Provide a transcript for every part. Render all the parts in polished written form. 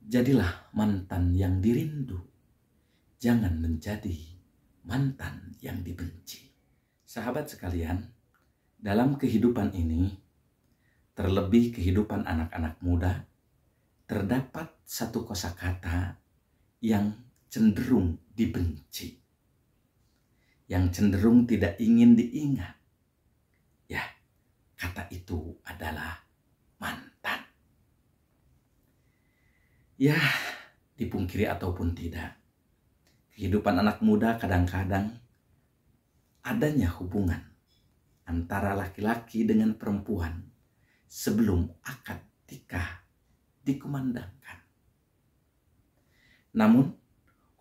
Jadilah mantan yang dirindu, jangan menjadi mantan yang dibenci. Sahabat sekalian, dalam kehidupan ini, terlebih kehidupan anak-anak muda, terdapat satu kosakata yang cenderung dibenci, yang cenderung tidak ingin diingat. Ya, kata itu adalah mantan. Ya, dipungkiri ataupun tidak, kehidupan anak muda kadang-kadang adanya hubungan antara laki-laki dengan perempuan sebelum akad nikah dikumandangkan. Namun,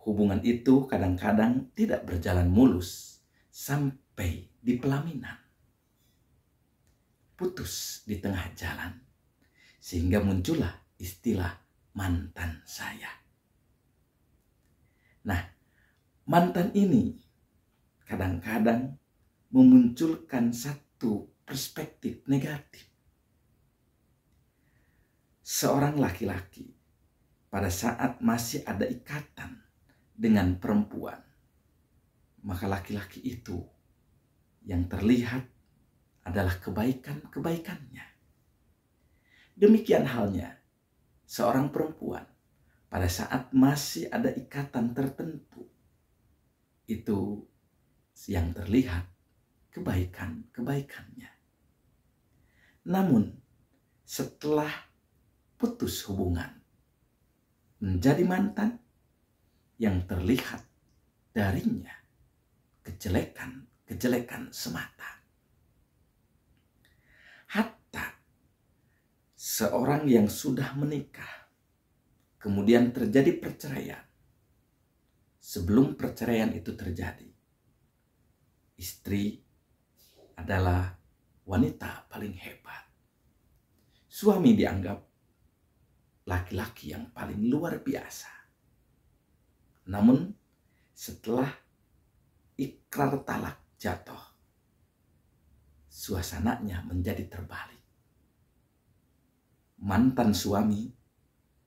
hubungan itu kadang-kadang tidak berjalan mulus sampai di pelaminan. Putus di tengah jalan, sehingga muncullah istilah mantan saya. Nah, mantan ini kadang-kadang memunculkan satu perspektif negatif. Seorang laki-laki pada saat masih ada ikatan dengan perempuan, maka laki-laki itu yang terlihat adalah kebaikan-kebaikannya. Demikian halnya seorang perempuan pada saat masih ada ikatan tertentu, itu yang terlihat kebaikan-kebaikannya. Namun setelah putus hubungan menjadi mantan, yang terlihat darinya kejelekan semata. Hatta seorang yang sudah menikah, kemudian terjadi perceraian. Sebelum perceraian itu terjadi, istri adalah wanita paling hebat. Suami dianggap laki-laki yang paling luar biasa. Namun setelah ikrar talak jatuh, suasananya menjadi terbalik. Mantan suami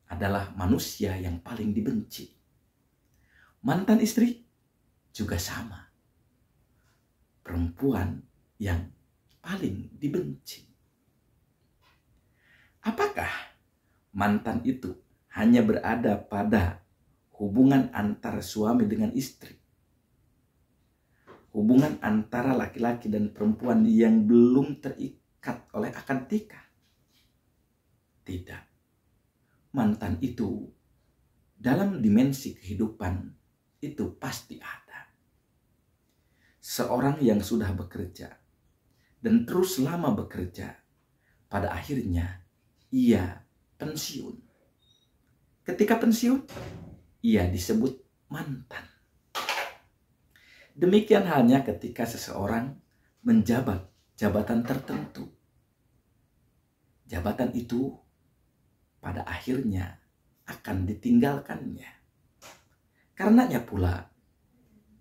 adalah manusia yang paling dibenci. Mantan istri juga sama. Perempuan yang paling dibenci. Apakah mantan itu hanya berada pada hubungan antara suami dengan istri? Hubungan antara laki-laki dan perempuan yang belum terikat oleh akad nikah? Tidak. Mantan itu dalam dimensi kehidupan itu pasti ada. Seorang yang sudah bekerja dan terus lama bekerja, pada akhirnya ia pensiun. Ketika pensiun, ia disebut mantan. Demikian halnya ketika seseorang menjabat jabatan tertentu. Jabatan itu pada akhirnya akan ditinggalkannya. Karenanya pula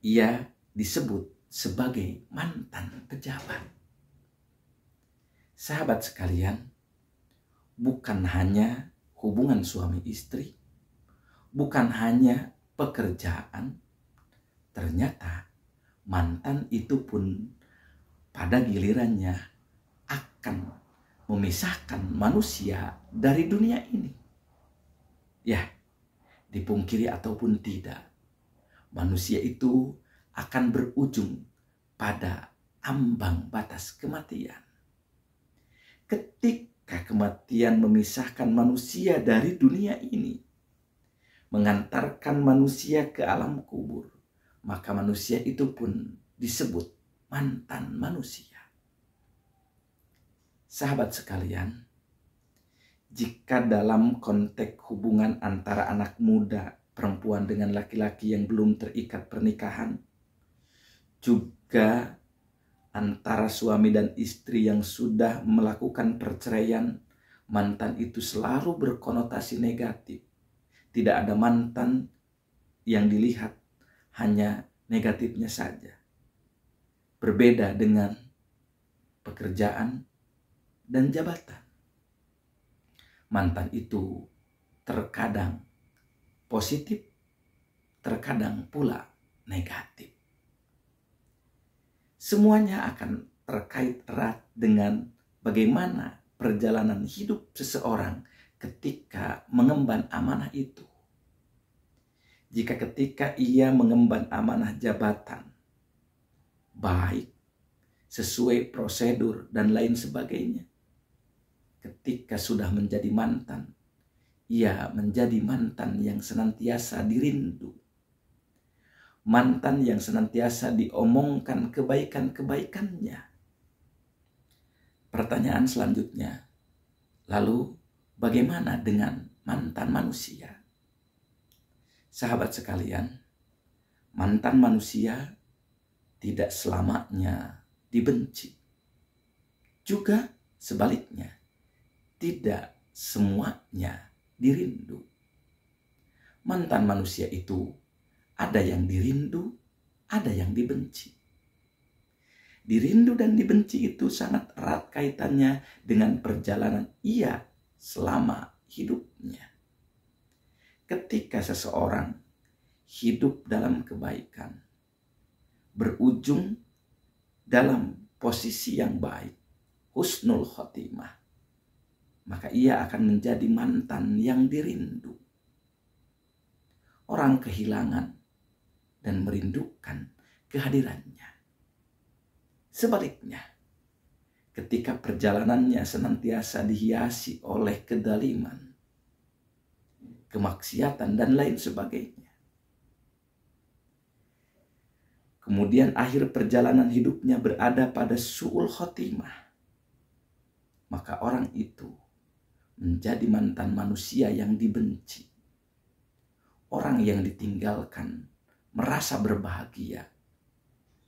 ia disebut sebagai mantan pejabat. Sahabat sekalian, bukan hanya hubungan suami istri, bukan hanya pekerjaan, ternyata mantan itu pun pada gilirannya akan memisahkan manusia dari dunia ini. Ya, dipungkiri ataupun tidak, manusia itu akan berujung pada ambang batas kematian. Ketika kematian memisahkan manusia dari dunia ini, mengantarkan manusia ke alam kubur, maka manusia itu pun disebut mantan manusia. Sahabat sekalian, jika dalam konteks hubungan antara anak muda perempuan dengan laki-laki yang belum terikat pernikahan, juga antara suami dan istri yang sudah melakukan perceraian, mantan itu selalu berkonotasi negatif. Tidak ada mantan yang dilihat hanya negatifnya saja. Berbeda dengan pekerjaan dan jabatan. Mantan itu terkadang positif, terkadang pula negatif. Semuanya akan terkait erat dengan bagaimana perjalanan hidup seseorang ketika mengemban amanah itu. Jika ketika ia mengemban amanah jabatan, baik, sesuai prosedur dan lain sebagainya. Ketika sudah menjadi mantan, ia menjadi mantan yang senantiasa dirindu. Mantan yang senantiasa diomongkan kebaikan-kebaikannya. Pertanyaan selanjutnya, lalu bagaimana dengan mantan manusia? Sahabat sekalian, mantan manusia tidak selamanya dibenci. Juga sebaliknya, tidak semuanya dirindu. Mantan manusia itu ada yang dirindu, ada yang dibenci. Dirindu dan dibenci itu sangat erat kaitannya dengan perjalanan ia selama hidupnya. Ketika seseorang hidup dalam kebaikan, berujung dalam posisi yang baik, husnul khotimah, maka ia akan menjadi mantan yang dirindu. Orang kehilangan dan merindukan kehadirannya. Sebaliknya, ketika perjalanannya senantiasa dihiasi oleh kedaliman, kemaksiatan dan lain sebagainya, kemudian akhir perjalanan hidupnya berada pada su'ul khotimah, maka orang itu menjadi mantan manusia yang dibenci. Orang yang ditinggalkan merasa berbahagia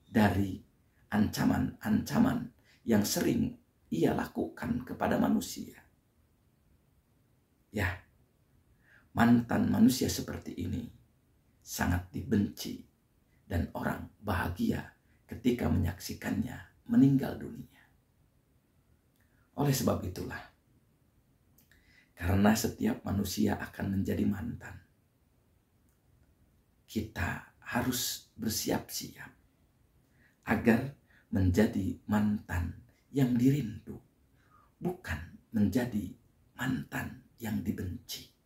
dari ancaman-ancaman yang sering ia lakukan kepada manusia. Ya, mantan manusia seperti ini sangat dibenci dan orang bahagia ketika menyaksikannya meninggal dunia. Oleh sebab itulah, karena setiap manusia akan menjadi mantan, kita harus bersiap-siap agar menjadi mantan yang dirindu, bukan menjadi mantan yang dibenci.